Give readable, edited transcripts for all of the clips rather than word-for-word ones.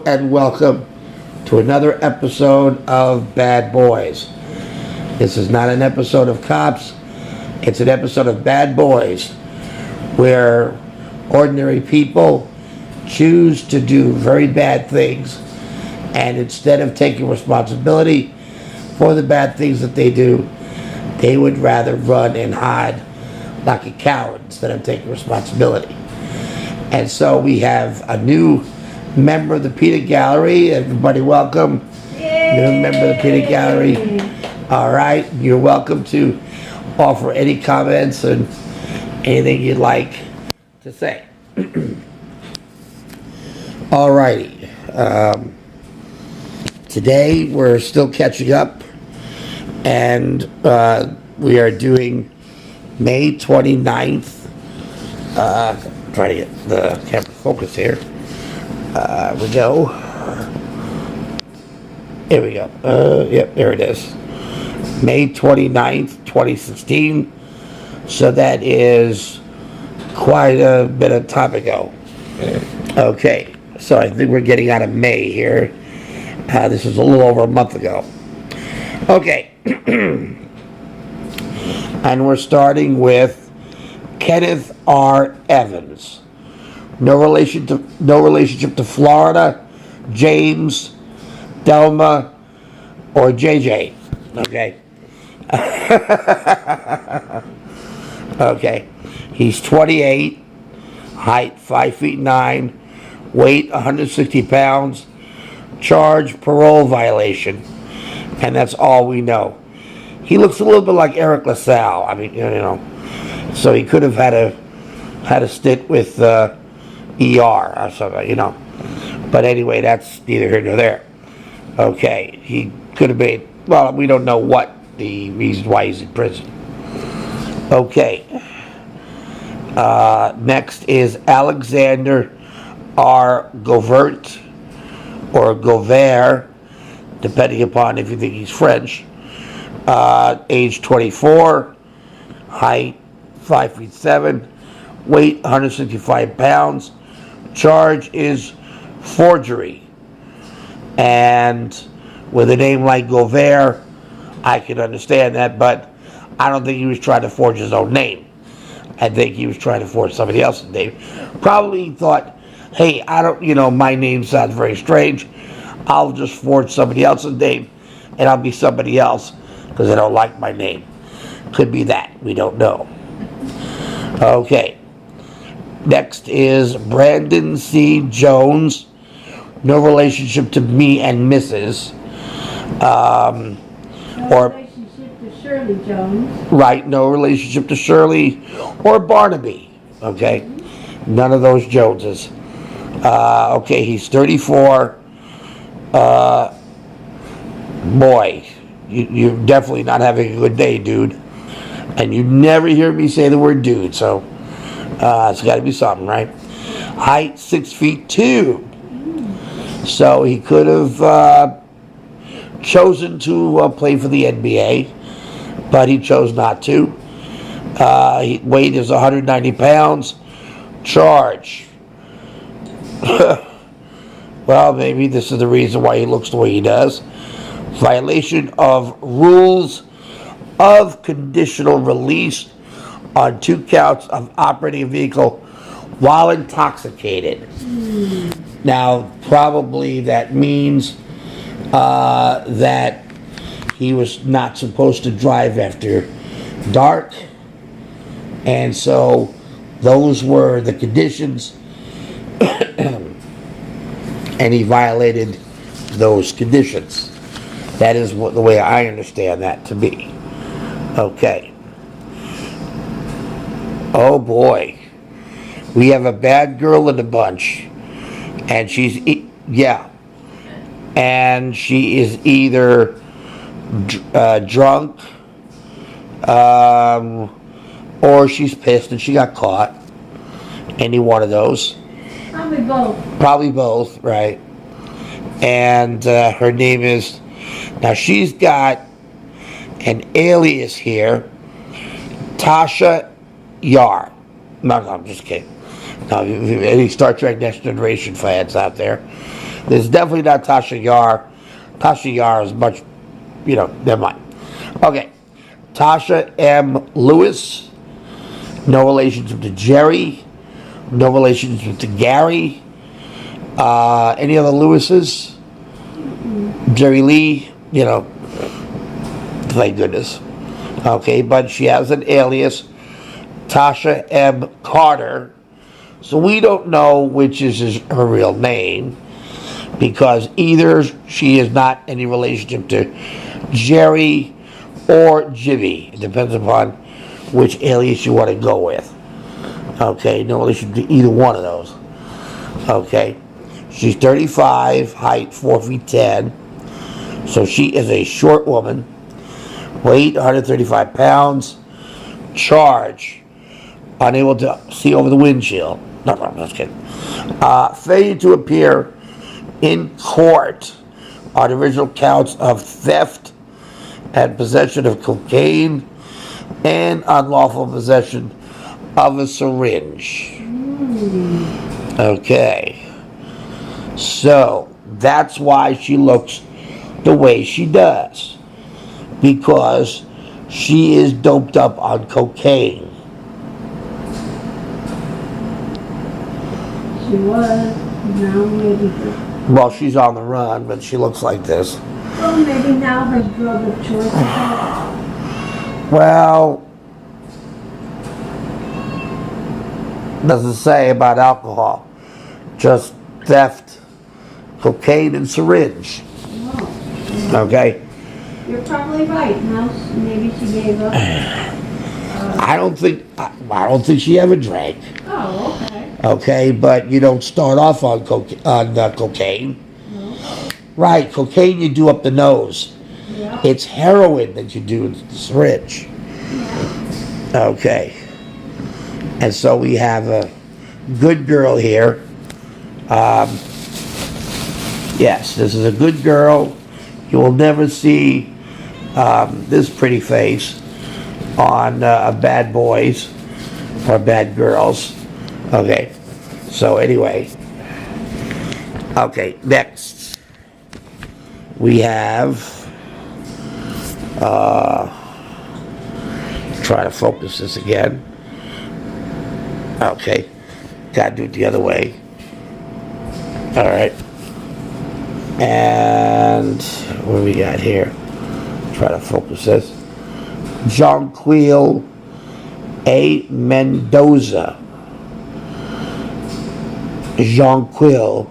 Hello and welcome to another episode of Bad Boys. This is not an episode of Cops, it's an episode of Bad Boys, where ordinary people choose to do very bad things, and instead of taking responsibility for the bad things that they do, they would rather run and hide like a coward instead of taking responsibility. And so we have a new member of the Peanut Gallery. Everybody welcome. Yay. New member of the Peanut Gallery. All right, you're welcome to offer any comments and anything you'd like to say. All righty. Today we're still catching up, and we are doing May 29th. Try to get the camera focus here. We go. Here we go. Yep, there it is. May 29th, 2016. So that is quite a bit of time ago. Okay, so I think we're getting out of May here. This is a little over a month ago. Okay. And we're starting with Kenneth R. Evans. No relationship to Florida, James, Delma, or JJ. Okay. Okay. He's 28, height 5'9", weight 160 pounds, charge parole violation, and that's all we know. He looks a little bit like Eric LaSalle. I mean, you know, so he could have had a stint with ER or something, you know. But anyway, that's neither here nor there. Okay, he could have made, well, we don't know what the reason why he's in prison. Okay. Next is Alexander R. Govert, or Govert, depending upon if you think he's French. Age 24, height 5'7", weight 165 pounds. Charge is forgery. And with a name like Govert, I can understand that, but I don't think he was trying to forge his own name. I think he was trying to forge somebody else's name. Probably thought, hey, my name sounds very strange. I'll just forge somebody else's name and I'll be somebody else because I don't like my name. Could be that. We don't know. Okay. Next is Brandon C. Jones. No relationship to me and Mrs. No relationship to Shirley Jones. Right, no relationship to Shirley or Barnaby. Okay, none of those Joneses. Okay, he's 34. Boy, you're definitely not having a good day, dude. And you never hear me say the word dude, so it's got to be something, right? Height 6'2". So he could have chosen to play for the NBA, but he chose not to. Weight is 190 pounds. Charge. Well, maybe this is the reason why he looks the way he does. Violation of rules of conditional release on 2 counts of operating a vehicle while intoxicated. Now, probably that means that he was not supposed to drive after dark, and so those were the conditions, and he violated those conditions. That is the way I understand that to be. Okay. Oh boy, we have a bad girl in the bunch, and and she is either drunk, or she's pissed and she got caught. Any one of those. Probably both. Probably both, right? And her name is, now she's got an alias here, Tasha Yar. No, I'm just kidding. No, any Star Trek Next Generation fans out there. There's definitely not Tasha Yar. Tasha Yar is much, never mind. Okay. Tasha M. Lewis. No relationship to Jerry. No relationship to Gary. Any other Lewises? Jerry Lee, thank goodness. Okay, but she has an alias, Tasha M. Carter. So we don't know which is her real name, because either she is not any relationship to Jerry or Jimmy. It depends upon which alias you want to go with. Okay, no relation to either one of those. Okay, she's 35, height 4 feet 10. So she is a short woman, weight 135 pounds, charge, unable to see over the windshield. No, I'm just kidding. Failure to appear in court on the original counts of theft and possession of cocaine and unlawful possession of a syringe. Okay. So that's why she looks the way she does, because she is doped up on cocaine. She was, now maybe Well, she's on the run, but she looks like this. well, maybe now her drug of choice is Well, doesn't say about alcohol, just theft, cocaine, and syringe. oh, Okay. you're probably right. Now maybe she gave up. I don't think she ever drank. Oh, okay. Okay, but you don't start off on cocaine. No. Right, cocaine you do up the nose. Yeah. It's heroin that you do in the syringe. Okay. And so we have a good girl here. Yes, this is a good girl. You will never see this pretty face on bad boys or bad girls. Okay, so anyway. Okay, next. We have, try to focus this again. Okay, gotta do it the other way. All right. And what do we got here? Try to focus this. Jonquil A. Mendoza. Jonquil.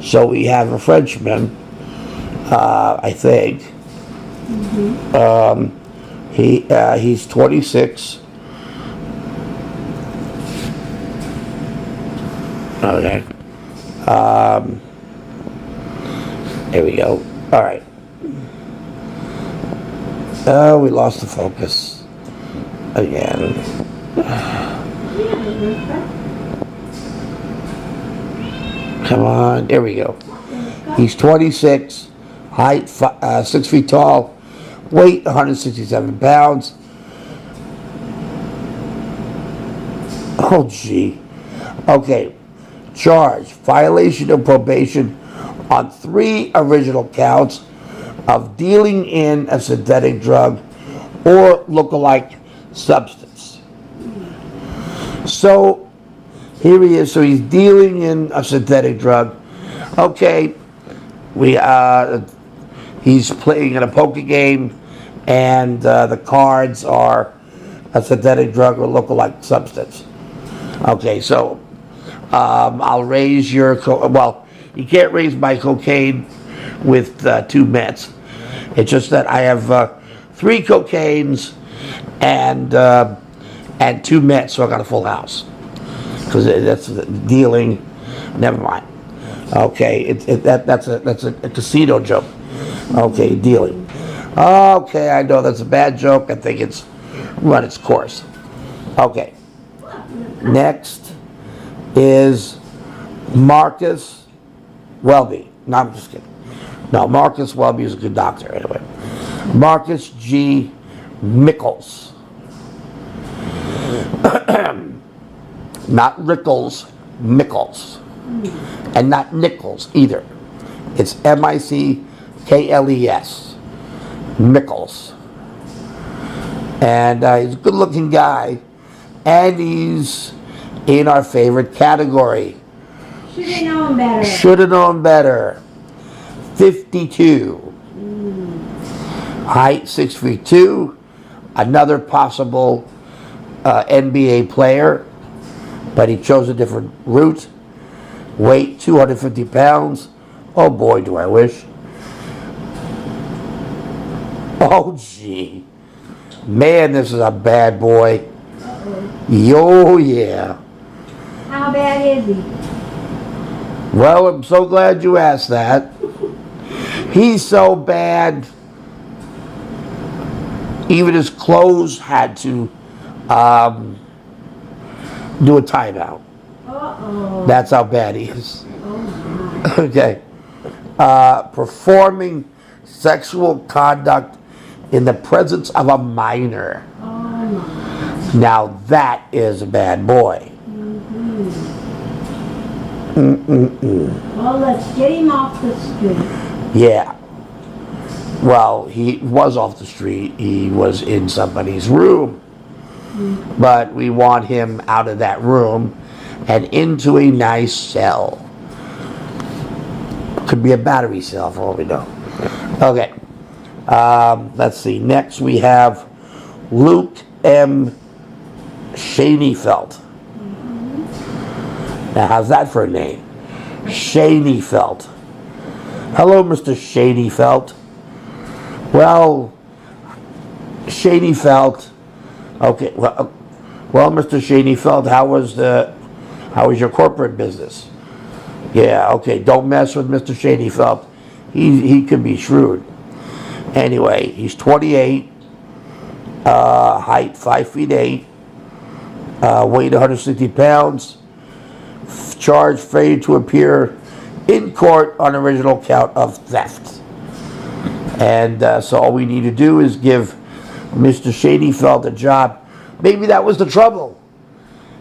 So we have a Frenchman, I think. He's 26. Okay. There we go. All right. Oh, we lost the focus again. Come on. There we go. He's 26, height 6 feet tall, weight 167 pounds. Oh, gee. Okay. Charge, violation of probation on 3 original counts of dealing in a synthetic drug or lookalike substance. So here he is. So he's dealing in a synthetic drug. Okay, he's playing in a poker game, and the cards are a synthetic drug or lookalike substance. Okay, so I'll raise your you can't raise my cocaine with 2 mets. It's just that I have 3 cocaines and 2 mets, so I got a full house. Because that's dealing. Never mind. Okay, that's a casino joke. Okay, dealing. Okay, I know that's a bad joke. I think it's run its course. Okay. Next is Marcus Welby. No, I'm just kidding. No, Marcus Welby is a good doctor, anyway. Marcus G. Mickles. Not Rickles, Mickles. And not Nichols either. It's Mickles. Mickles. And he's a good-looking guy. And he's in our favorite category. Should have known better. Should have known better. 52. Height 6'2". Another possible NBA player, but he chose a different route. Weight 250 pounds. Oh boy, do I wish. Oh gee. Man, this is a bad boy. Yo, yeah. How bad is he? Well, I'm so glad you asked that. He's so bad, even his clothes had to do a timeout. Uh-oh. That's how bad he is. Oh, my. Okay. Performing sexual conduct in the presence of a minor. Oh, my. Now that is a bad boy. Well, let's get him off the street. Yeah. Well, he was off the street. He was in somebody's room. But we want him out of that room and into a nice cell. Could be a battery cell for all we know. Okay. Let's see. Next we have Luke M. Schoenfeld. Now, how's that for a name? Schoenfeld. Hello, Mr. Schoenfeld. Well, Schoenfeld. Okay. Well, Mr. Schoenfeld, how was your corporate business? Yeah. Okay. Don't mess with Mr. Schoenfeld. He could be shrewd. Anyway, he's 28. Height 5'8". Weight 160 pounds. Charged failure to appear in court on original count of theft. And so all we need to do is give Mr. Schoenfeld a job. Maybe that was the trouble.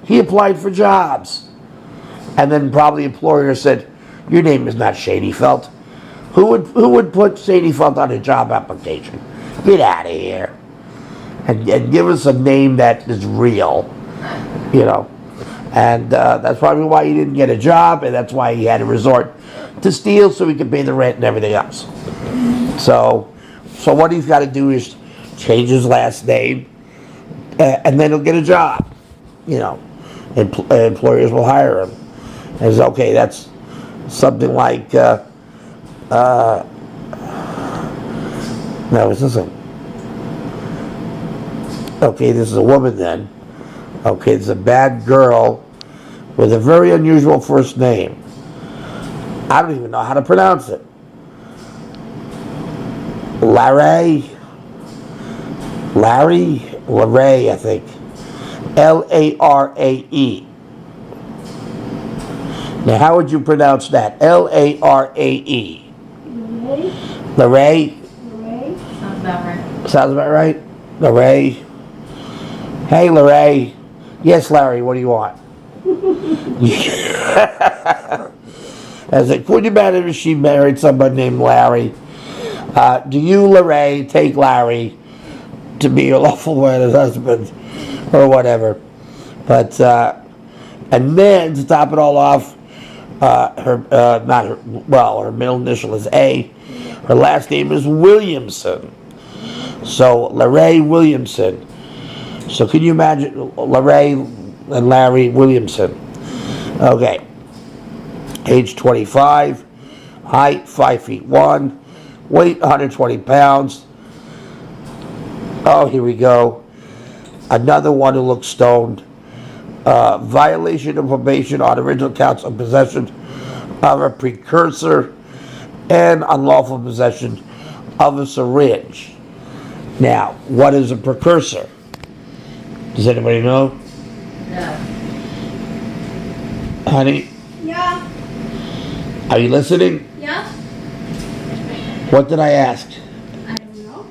He applied for jobs. And then probably the employer said, your name is not Schoenfeld. Who would put Schoenfeld on a job application? Get out of here. And give us a name that is real. You know. And that's probably why he didn't get a job, and that's why he had to resort to steal so he could pay the rent and everything else. So what he's got to do is change his last name, and then he'll get a job. You know, employers will hire him. And it's okay. That's something like no, it's this one. Okay, this is a woman then. Okay, it's a bad girl with a very unusual first name. I don't even know how to pronounce it. Larry, I think. Larae. Now, how would you pronounce that? Larae. Larrae? Sounds about right. Sounds about right? Larrae. Hey, Larrae. Yes, Larry, what do you want? I said, would you imagine if she married somebody named Larry? Do you, Larrae, take Larry to be your lawful wedded husband? Or whatever. But, and then to top it all off, her middle initial is A. Her last name is Williamson. So, Larrae Williamson. So can you imagine Larrae and Larry Williamson? Okay. Age 25. Height 5'1". Weight 120 pounds. Oh, here we go. Another one who looks stoned. Violation of probation on original counts of possession of a precursor and unlawful possession of a syringe. Now, what is a precursor? Does anybody know? No. Honey, Yeah. are you listening? Yeah. What did I ask? I don't know.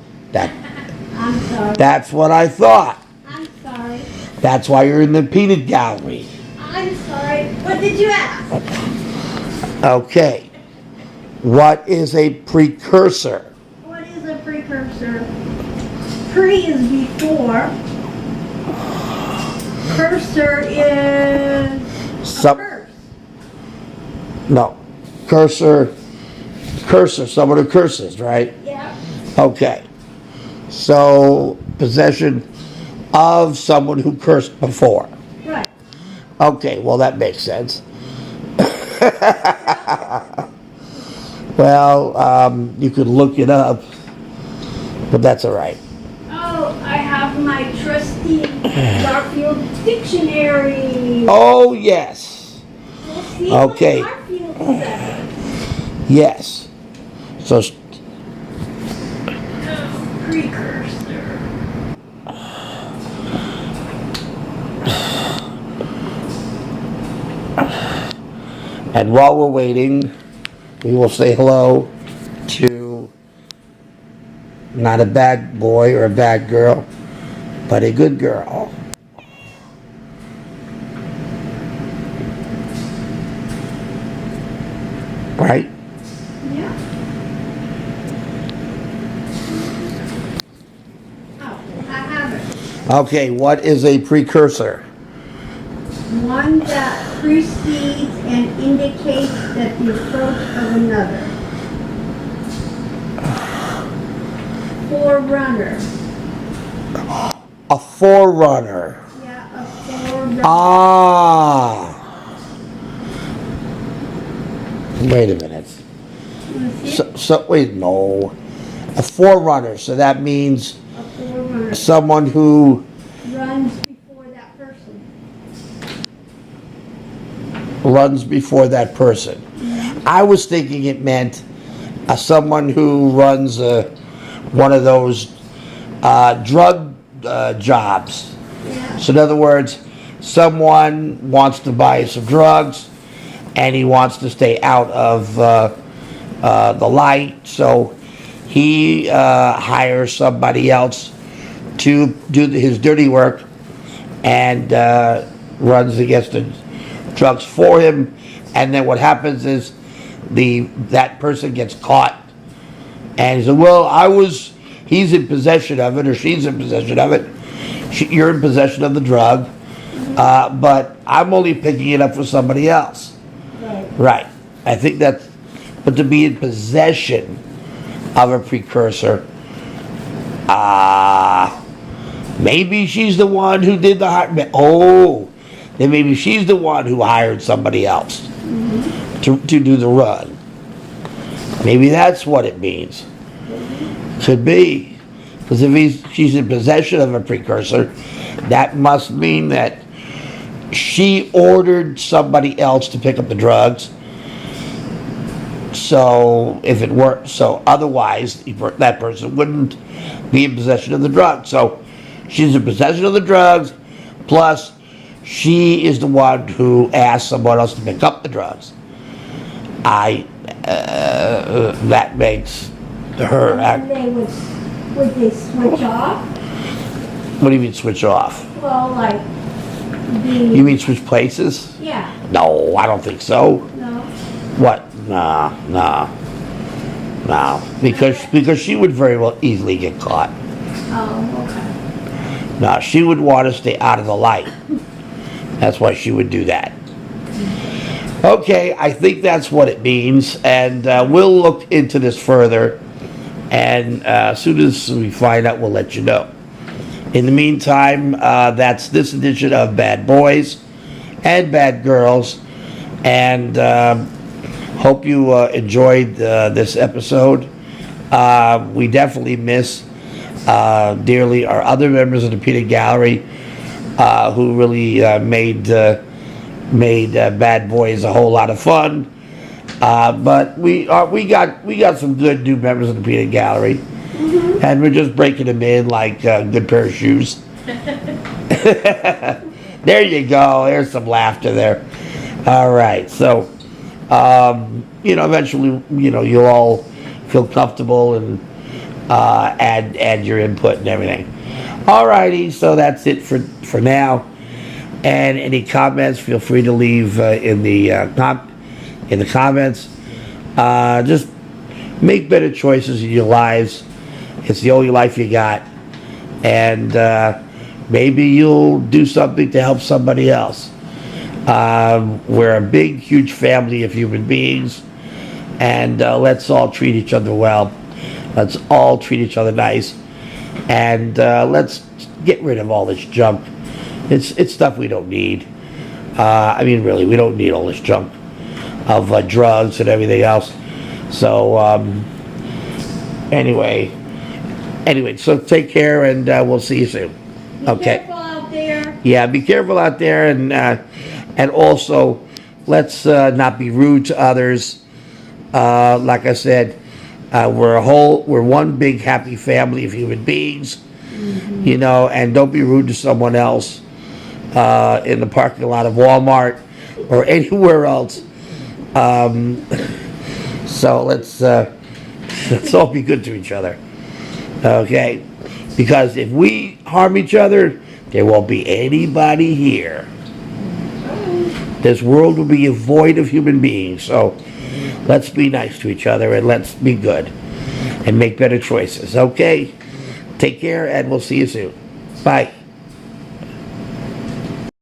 I'm sorry. That's what I thought. I'm sorry. That's why you're in the peanut gallery. I'm sorry. What did you ask? Okay. What is a precursor? What is a precursor? Pre is before. Cursor is a Some, curse. no. Cursor, someone who curses, right? Yeah. Okay. So, possession of someone who cursed before. Right. Okay, well, that makes sense. Well, you could look it up, but that's all right. Oh, I have my trusty Garfield dictionary. Oh, yes. We'll see Okay. what Garfield says. Yes. So, Precursor. and while we're waiting, we will say hello to not a bad boy or a bad girl, but a good girl. Right? Yeah. Oh, I have it. Okay, what is a precursor? One that precedes and indicates that the approach of another. Forerunner. A forerunner. Yeah, a forerunner. Ah. Wait a minute. Wanna see it? So wait, no. A forerunner, so that means A forerunner someone who runs before that person. runs before that person. I was thinking it meant someone who runs one of those drug jobs. Yeah. So in other words, someone wants to buy some drugs and he wants to stay out of the light, so he hires somebody else to do his dirty work and runs against the drugs for him. And then what happens is that person gets caught, and he said, "Well, he's in possession of it, or she's in possession of it. You're in possession of the drug, but I'm only picking it up for somebody else." Right. Right. I think that's, but to be in possession of a precursor, maybe she's the one who did the hire. Oh, then maybe she's the one who hired somebody else to do the run. Maybe that's what it means. Could be. Because if she's in possession of a precursor, that must mean that she ordered somebody else to pick up the drugs. So otherwise that person wouldn't be in possession of the drugs. So she's in possession of the drugs, plus she is the one who asked someone else to pick up the drugs. That makes her act. And would they switch off? What do you mean switch off? Well, like You mean switch places? yeah. No, I don't think so. No. What? Nah. Because she would very well easily get caught. Oh, okay. No, she would want to stay out of the light. That's why she would do that. Okay, I think that's what it means, and we'll look into this further, and as soon as we find out, we'll let you know. In the meantime, that's this edition of Bad Boys and Bad Girls, and hope you enjoyed this episode. We definitely miss dearly our other members of the Peanut Gallery, who really made Bad Boys a whole lot of fun. But we got some good new members of the Peanut Gallery, and we're just breaking them in like a good pair of shoes. There you go. There's some laughter there. All right. So, eventually, you'll all feel comfortable and add your input and everything. All righty. So that's it for now. And any comments, feel free to leave in the comments. Just make better choices in your lives. It's the only life you got. And maybe you'll do something to help somebody else. We're a big, huge family of human beings. And let's all treat each other well. Let's all treat each other nice. And let's get rid of all this junk. It's stuff we don't need. I mean, really, we don't need all this junk of drugs and everything else. So, anyway, so take care, and we'll see you soon. Be Okay. careful out there. Yeah, be careful out there, and also let's not be rude to others. Like I said, we're one big happy family of human beings, you know, and don't be rude to someone else in the parking lot of Walmart or anywhere else. So let's all be good to each other, okay? Because if we harm each other, there won't be anybody here. This world will be void of human beings. So let's be nice to each other, and let's be good and make better choices, okay? Take care, and we'll see you soon. Bye.